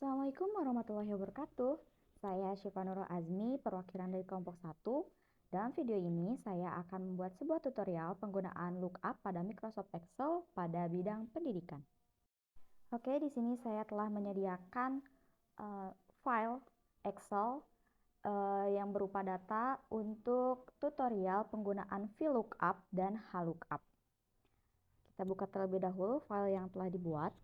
Assalamualaikum warahmatullahi wabarakatuh. Saya Syifa Nurul Azmi, perwakilan dari kelompok 1. Dalam video ini, saya akan membuat sebuah tutorial penggunaan lookup pada Microsoft Excel pada bidang pendidikan. Oke, di sini saya telah menyediakan file Excel yang berupa data untuk tutorial penggunaan VLOOKUP dan HLOOKUP. Kita buka terlebih dahulu file yang telah dibuat.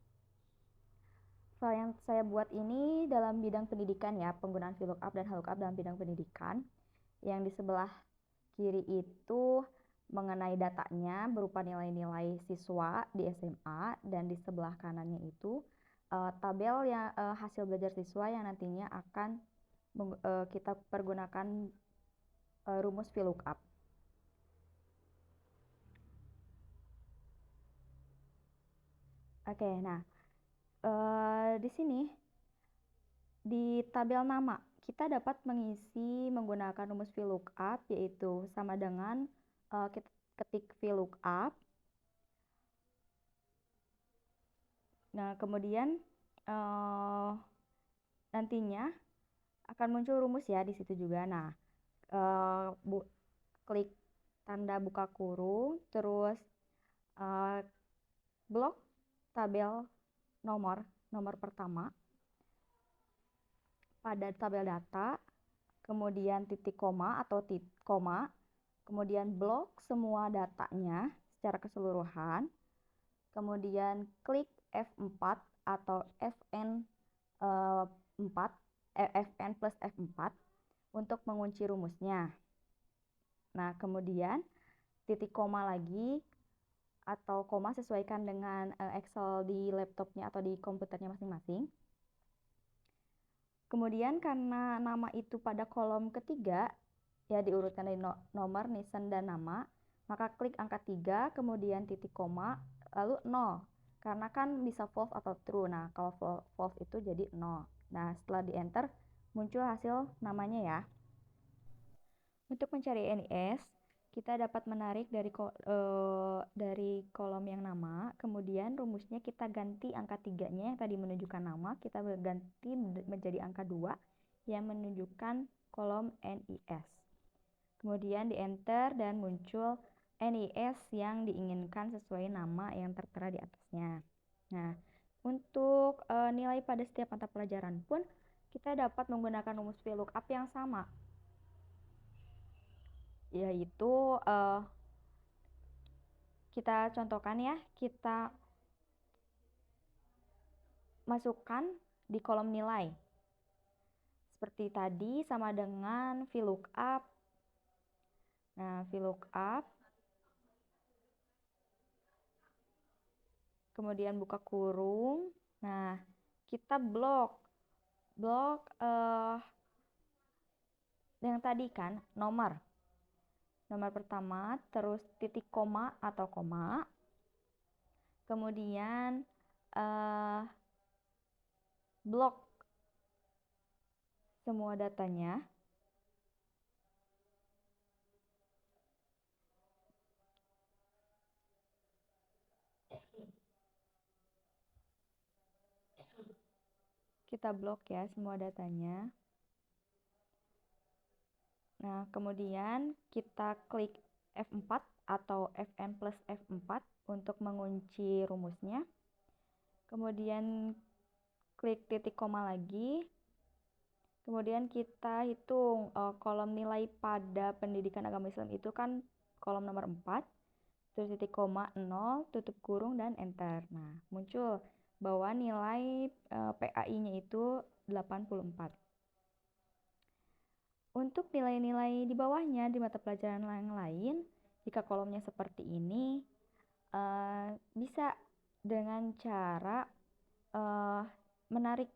File yang saya buat ini dalam bidang pendidikan ya, penggunaan VLOOKUP dan HLOOKUP dalam bidang pendidikan. Yang di sebelah kiri itu mengenai datanya berupa nilai-nilai siswa di SMA, dan di sebelah kanannya itu tabel yang hasil belajar siswa yang nantinya akan kita pergunakan rumus VLOOKUP. Oke, nah di sini di tabel nama kita dapat mengisi menggunakan rumus VLOOKUP, yaitu sama dengan kita ketik VLOOKUP. Nah, kemudian nantinya akan muncul rumus ya di situ juga. Nah, klik tanda buka kurung, terus blok tabel nomor pertama pada tabel data, kemudian titik koma atau koma, kemudian blok semua datanya secara keseluruhan, kemudian klik F4 atau Fn plus F4 untuk mengunci rumusnya. Nah, kemudian titik koma lagi atau koma sesuaikan dengan Excel di laptopnya atau di komputernya masing-masing. Kemudian karena nama itu pada kolom ketiga, ya diurutkan dari nomor, nisan, dan nama, maka klik angka 3, kemudian titik koma, lalu 0. Karena kan bisa false atau true. Nah, kalau false itu jadi 0. Nah, setelah di enter, muncul hasil namanya ya. Untuk mencari NIS, kita dapat menarik dari kolom yang nama, kemudian rumusnya kita ganti angka 3-nya yang tadi menunjukkan nama, kita ganti menjadi angka 2 yang menunjukkan kolom NIS. Kemudian di enter dan muncul NIS yang diinginkan sesuai nama yang tertera di atasnya. Nah, untuk nilai pada setiap mata pelajaran pun kita dapat menggunakan rumus VLOOKUP yang sama, yaitu kita contohkan ya, kita masukkan di kolom nilai. Seperti tadi sama dengan VLOOKUP. Nah, VLOOKUP. Kemudian buka kurung. Nah, kita blok yang tadi kan nomor pertama, terus titik koma atau koma, kemudian blok semua datanya, kita blok ya semua datanya. Nah, kemudian kita klik F4 atau Fn plus F4 untuk mengunci rumusnya. Kemudian klik titik koma lagi. Kemudian kita hitung kolom nilai pada pendidikan agama Islam itu kan kolom nomor 4. Terus titik koma, 0, tutup kurung, dan enter. Nah, muncul bahwa nilai PAI-nya itu 84. Untuk nilai-nilai di bawahnya di mata pelajaran yang lain, jika kolomnya seperti ini, bisa dengan cara menarik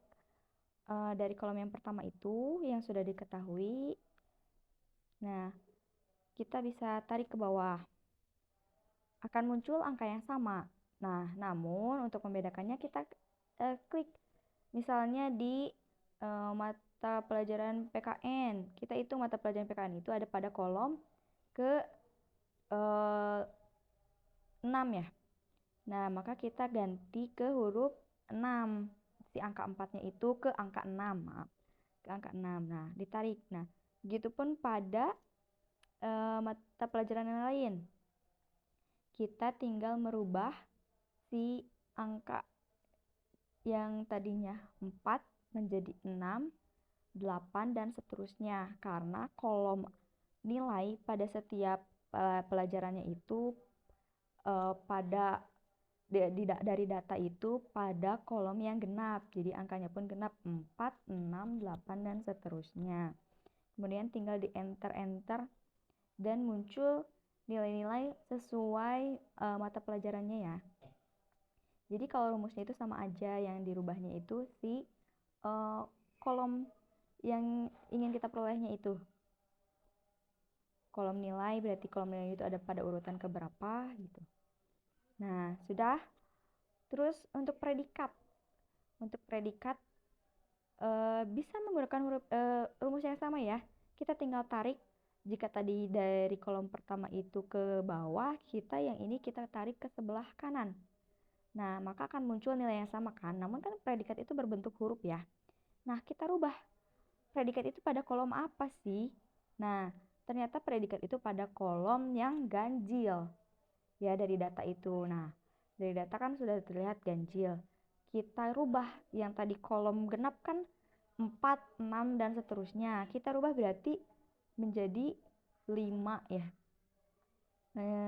dari kolom yang pertama itu yang sudah diketahui. Nah, kita bisa tarik ke bawah. Akan muncul angka yang sama. Nah, namun untuk membedakannya kita klik misalnya di mata pelajaran PKN. Kita hitung mata pelajaran PKN itu ada pada kolom ke 6 ya. Nah, maka kita ganti ke huruf 6. si angka 4-nya itu ke angka 6, maaf. Ke angka 6. Nah, ditarik. Nah, begitupun pada mata pelajaran yang lain. Kita tinggal merubah si angka yang tadinya 4 menjadi 6, 8, dan seterusnya. Karena kolom nilai pada setiap pelajarannya itu pada dari data itu pada kolom yang genap. Jadi angkanya pun genap 4, 6, 8, dan seterusnya. Kemudian tinggal di enter dan muncul nilai-nilai sesuai mata pelajarannya ya. Jadi kalau rumusnya itu sama aja, yang dirubahnya itu si kolom yang ingin kita perolehnya itu. Kolom nilai, berarti kolom nilai itu ada pada urutan keberapa gitu. Nah, sudah. Terus untuk predikat. Untuk predikat bisa menggunakan rumus yang sama ya. Kita tinggal tarik. Jika tadi dari kolom pertama itu ke bawah, yang ini kita tarik ke sebelah kanan. Nah, maka akan muncul nilai yang sama kan. Namun kan predikat itu berbentuk huruf ya. Nah, kita rubah. Predikat itu pada kolom apa sih? Nah, ternyata predikat itu pada kolom yang ganjil. Ya, dari data itu. Nah, dari data kan sudah terlihat ganjil. Kita rubah yang tadi kolom genap kan 4, 6, dan seterusnya. Kita rubah berarti menjadi 5 ya.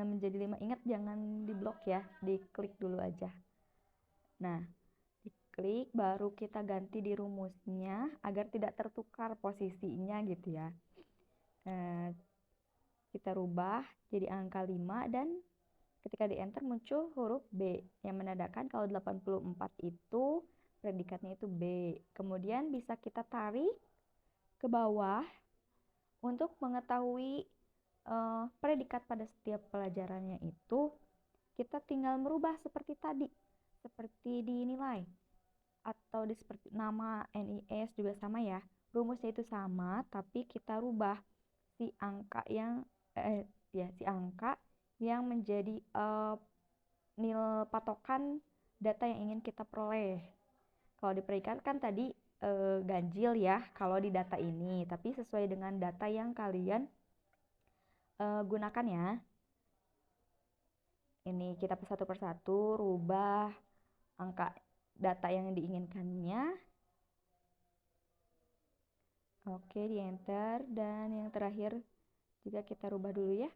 Menjadi 5. Ingat jangan diblok ya, diklik dulu aja. Nah, diklik baru kita ganti di rumusnya agar tidak tertukar posisinya gitu ya. Kita rubah jadi angka 5 dan ketika di enter muncul huruf B yang menandakan kalau 84 itu predikatnya itu B. Kemudian bisa kita tarik ke bawah untuk mengetahui predikat pada setiap pelajarannya itu. Kita tinggal merubah seperti tadi, seperti di nilai atau di seperti nama NIS juga sama ya. Rumusnya itu sama, tapi kita rubah si angka yang si angka yang menjadi nilai patokan data yang ingin kita peroleh. Kalau di predikat kan tadi ganjil ya kalau di data ini, tapi sesuai dengan data yang kalian gunakan ya. Ini kita satu persatu rubah angka data yang diinginkannya. Oke, di enter. Dan yang terakhir juga kita rubah dulu ya.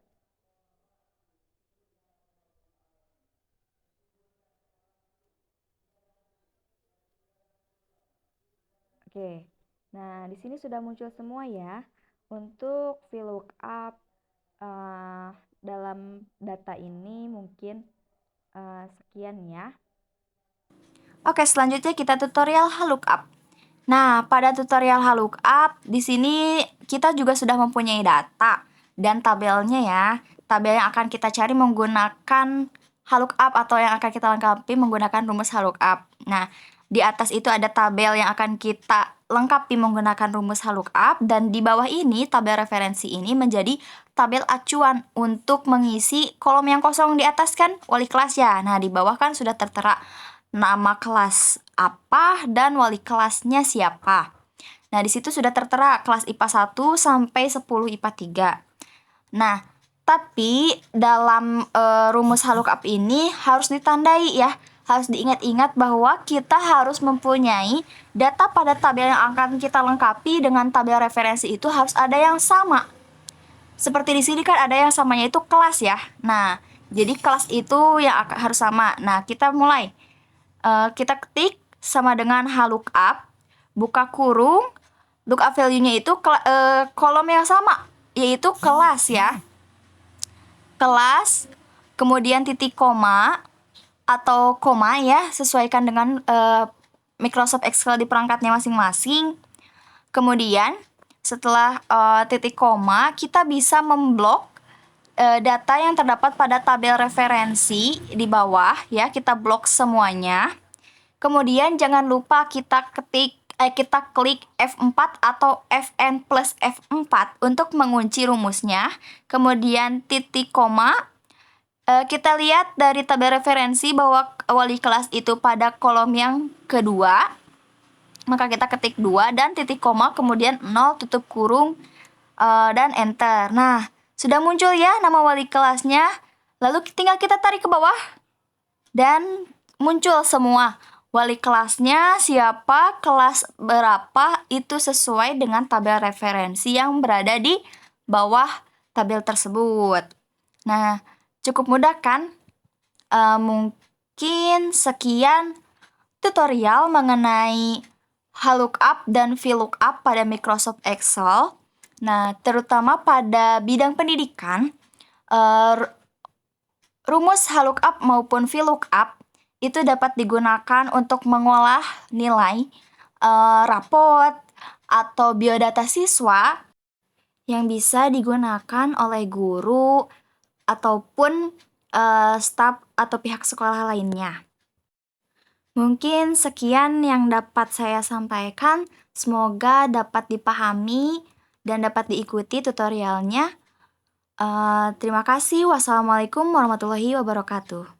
Oke, nah di sini sudah muncul semua ya. Untuk VLOOKUP dalam data ini mungkin sekian ya. Oke, selanjutnya kita tutorial HLOOKUP. Nah, pada tutorial HLOOKUP di sini kita juga sudah mempunyai data dan tabelnya ya. Tabel yang akan kita cari menggunakan HLOOKUP atau yang akan kita lengkapi menggunakan rumus HLOOKUP. Nah, di atas itu ada tabel yang akan kita lengkapi menggunakan rumus HLOOKUP, dan di bawah ini tabel referensi ini menjadi tabel acuan untuk mengisi kolom yang kosong di atas kan wali kelas ya. Nah, di bawah kan sudah tertera nama kelas apa dan wali kelasnya siapa. Nah, di situ sudah tertera kelas IPA 1 sampai 10 IPA 3. Nah, tapi dalam rumus HLOOKUP ini harus ditandai ya. Harus diingat-ingat bahwa kita harus mempunyai data pada tabel yang akan kita lengkapi dengan tabel referensi itu harus ada yang sama. Seperti di sini kan ada yang samanya itu kelas ya. Nah, jadi kelas itu yang harus sama. Nah, kita mulai. Kita ketik sama dengan HLOOKUP, buka kurung, lookup value-nya itu kolom yang sama, yaitu kelas ya. Kelas, kemudian titik koma atau koma ya, sesuaikan dengan Microsoft Excel di perangkatnya masing-masing. Kemudian setelah titik koma, kita bisa memblok data yang terdapat pada tabel referensi di bawah ya, kita blok semuanya. Kemudian jangan lupa kita klik F4 atau Fn plus F4 untuk mengunci rumusnya. Kemudian titik koma. Kita lihat dari tabel referensi bahwa wali kelas itu pada kolom yang kedua. maka kita ketik 2 dan titik koma, kemudian 0 tutup kurung, dan enter. Nah, sudah muncul ya nama wali kelasnya. Lalu tinggal kita tarik ke bawah dan muncul semua wali kelasnya, siapa, kelas berapa, itu sesuai dengan tabel referensi yang berada di bawah tabel tersebut. Nah, cukup mudah kan? Mungkin sekian tutorial mengenai VLOOKUP dan VLOOKUP pada Microsoft Excel. Nah, terutama pada bidang pendidikan, rumus VLOOKUP maupun VLOOKUP itu dapat digunakan untuk mengolah nilai rapot atau biodata siswa yang bisa digunakan oleh guru ataupun staf atau pihak sekolah lainnya. Mungkin sekian yang dapat saya sampaikan. Semoga dapat dipahami dan dapat diikuti tutorialnya. Terima kasih. Wassalamualaikum warahmatullahi wabarakatuh.